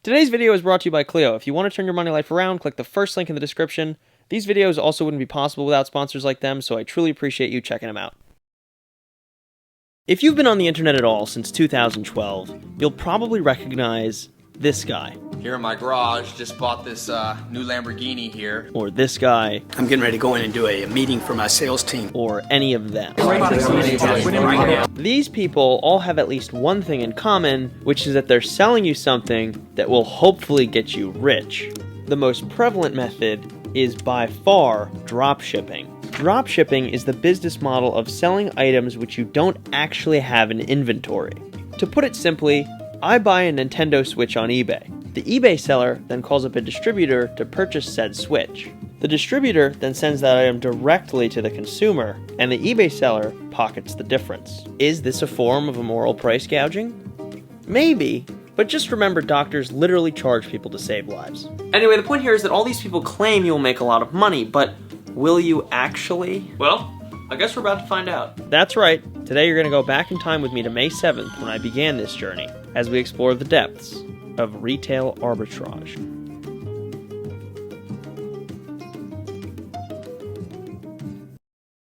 Today's video is brought to you by Clio. If you want to turn your money life around, click the first link in the description. These videos also wouldn't be possible without sponsors like them, so I truly appreciate you checking them out. If you've been on the internet at all since 2012, you'll probably recognize this guy. Here in my garage, just bought this new Lamborghini here. Or this guy. I'm getting ready to go in and do a meeting for my sales team. Or any of them. These people all have at least one thing in common, which is that they're selling you something that will hopefully get you rich. The most prevalent method is by far dropshipping. Dropshipping is the business model of selling items which you don't actually have in inventory. To put it simply, I buy a Nintendo Switch on eBay. The eBay seller then calls up a distributor to purchase said Switch. The distributor then sends that item directly to the consumer, and the eBay seller pockets the difference. Is this a form of immoral price gouging? Maybe, but just remember doctors literally charge people to save lives. Anyway, the point here is that all these people claim you'll make a lot of money, but will you actually? Well, I guess we're about to find out. That's right. Today you're going to go back in time with me to May 7th when I began this journey, as we explore the depths of retail arbitrage.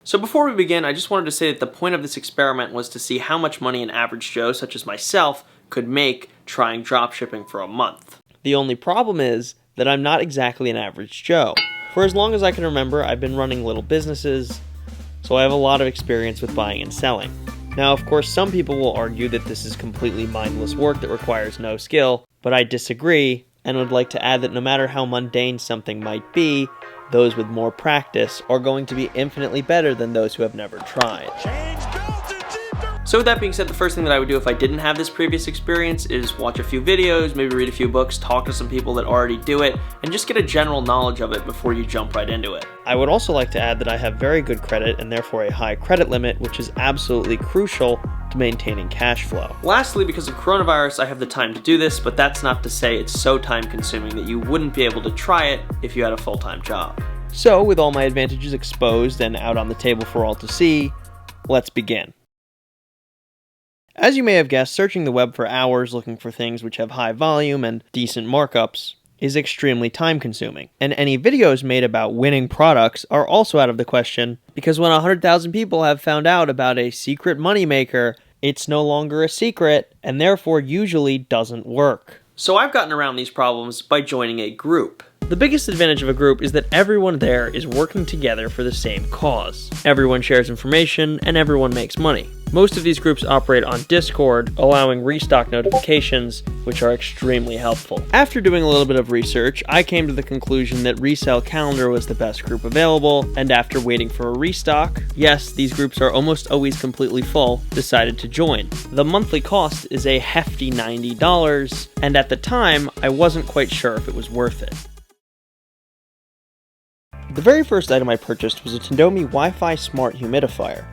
So before we begin, I just wanted to say that the point of this experiment was to see how much money an average Joe, such as myself, could make trying dropshipping for a month. The only problem is that I'm not exactly an average Joe. For as long as I can remember, I've been running little businesses, so I have a lot of experience with buying and selling. Now, of course, some people will argue that this is completely mindless work that requires no skill, but I disagree, and would like to add that no matter how mundane something might be, those with more practice are going to be infinitely better than those who have never tried. So with that being said, the first thing that I would do if I didn't have this previous experience is watch a few videos, maybe read a few books, talk to some people that already do it, and just get a general knowledge of it before you jump right into it. I would also like to add that I have very good credit and therefore a high credit limit, which is absolutely crucial to maintaining cash flow. Lastly, because of coronavirus, I have the time to do this, but that's not to say it's so time consuming that you wouldn't be able to try it if you had a full-time job. So with all my advantages exposed and out on the table for all to see, let's begin. As you may have guessed, searching the web for hours looking for things which have high volume and decent markups is extremely time-consuming. And any videos made about winning products are also out of the question, because when 100,000 people have found out about a secret moneymaker, it's no longer a secret, and therefore usually doesn't work. So I've gotten around these problems by joining a group. The biggest advantage of a group is that everyone there is working together for the same cause. Everyone shares information, and everyone makes money. Most of these groups operate on Discord, allowing restock notifications, which are extremely helpful. After doing a little bit of research, I came to the conclusion that Resell Calendar was the best group available, and after waiting for a restock, yes, these groups are almost always completely full, decided to join. The monthly cost is a hefty $90, and at the time, I wasn't quite sure if it was worth it. The very first item I purchased was a Tendomi Wi-Fi Smart Humidifier.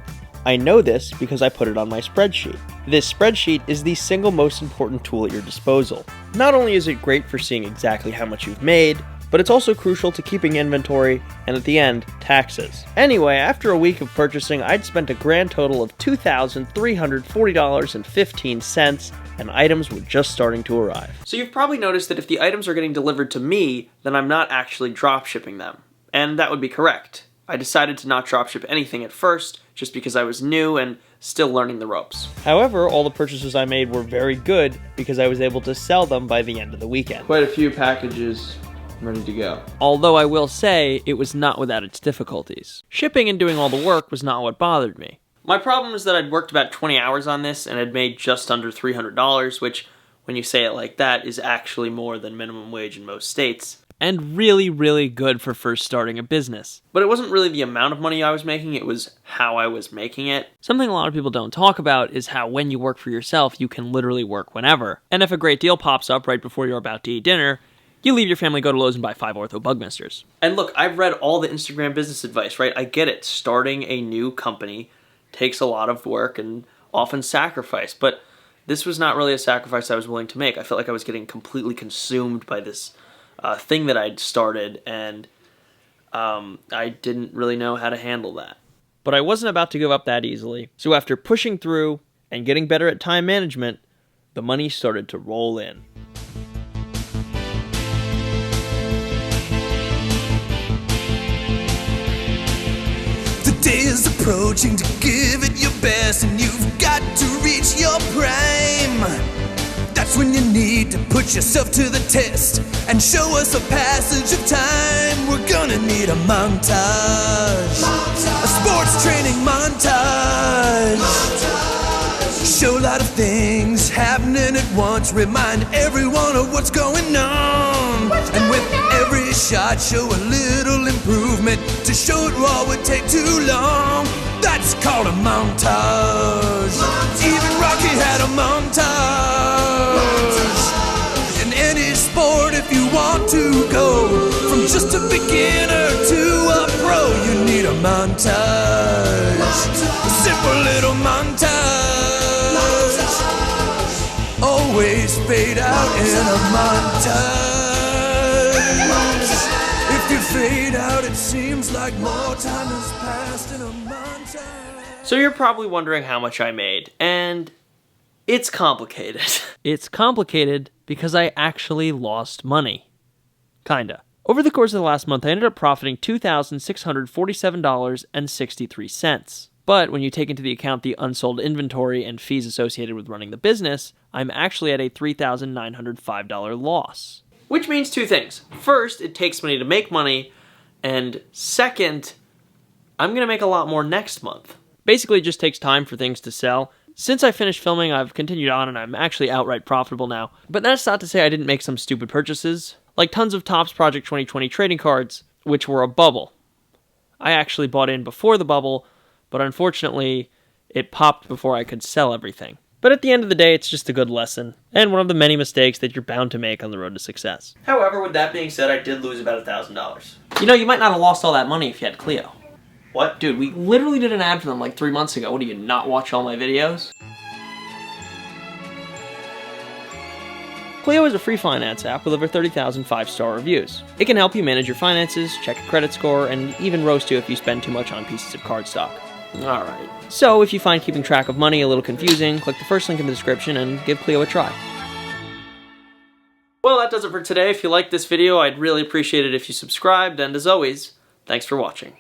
I know this because I put it on my spreadsheet. This spreadsheet is the single most important tool at your disposal. Not only is it great for seeing exactly how much you've made, but it's also crucial to keeping inventory, and at the end, taxes. Anyway, after a week of purchasing, I'd spent a grand total of $2,340.15, and items were just starting to arrive. So you've probably noticed that if the items are getting delivered to me, then I'm not actually dropshipping them. And that would be correct. I decided to not dropship anything at first, just because I was new and still learning the ropes. However, all the purchases I made were very good because I was able to sell them by the end of the weekend. Quite a few packages ready to go. Although I will say, it was not without its difficulties. Shipping and doing all the work was not what bothered me. My problem is that I'd worked about 20 hours on this and had made just under $300, which, when you say it like that, is actually more than minimum wage in most states. And really, really good for first starting a business. But it wasn't really the amount of money I was making, it was how I was making it. Something a lot of people don't talk about is how when you work for yourself, you can literally work whenever. And if a great deal pops up right before you're about to eat dinner, you leave your family, go to Lowe's, and buy 5 Ortho Bugmisters. And look, I've read all the Instagram business advice, right? I get it. Starting a new company takes a lot of work and often sacrifice, but this was not really a sacrifice I was willing to make. I felt like I was getting completely consumed by this thing that I'd started, and I didn't really know how to handle that. But I wasn't about to give up that easily, so after pushing through and getting better at time management, the money started to roll in. is approaching to give it your best, and you've got to reach your prime. That's when you need to put yourself to the test and show us a passage of time. We're gonna need a montage. A sports training montage. Show a lot of things happening at once. Remind everyone of what's going on. And with every shot, show a little improvement. To show it raw would take too long. That's called a montage. Even Rocky had a montage. In any sport, if you want to go from just a beginner to a pro, you need a montage. A simple little montage. Always fade out in a montage. If you fade out, it seems like more time has passed in a montage. So you're probably wondering how much I made, and it's complicated. It's complicated because I actually lost money. Kinda. Over the course of the last month, I ended up profiting $2,647.63. But when you take into the account the unsold inventory and fees associated with running the business, I'm actually at a $3,905 loss. Which means two things. First, it takes money to make money, and second, I'm going to make a lot more next month. Basically, it just takes time for things to sell. Since I finished filming, I've continued on and I'm actually outright profitable now. But that's not to say I didn't make some stupid purchases, like tons of Topps Project 2020 trading cards, which were a bubble. I actually bought in before the bubble, but unfortunately, it popped before I could sell everything. But at the end of the day, it's just a good lesson, and one of the many mistakes that you're bound to make on the road to success. However, with that being said, I did lose about $1,000. You know, you might not have lost all that money if you had Clio. What? Dude, we literally did an ad for them like 3 months ago. What, do you not watch all my videos? Clio is a free finance app with over 30,000 5-star reviews. It can help you manage your finances, check your credit score, and even roast you if you spend too much on pieces of cardstock. Alright. So, if you find keeping track of money a little confusing, click the first link in the description and give Clio a try. Well, that does it for today. If you liked this video, I'd really appreciate it if you subscribed, and as always, thanks for watching.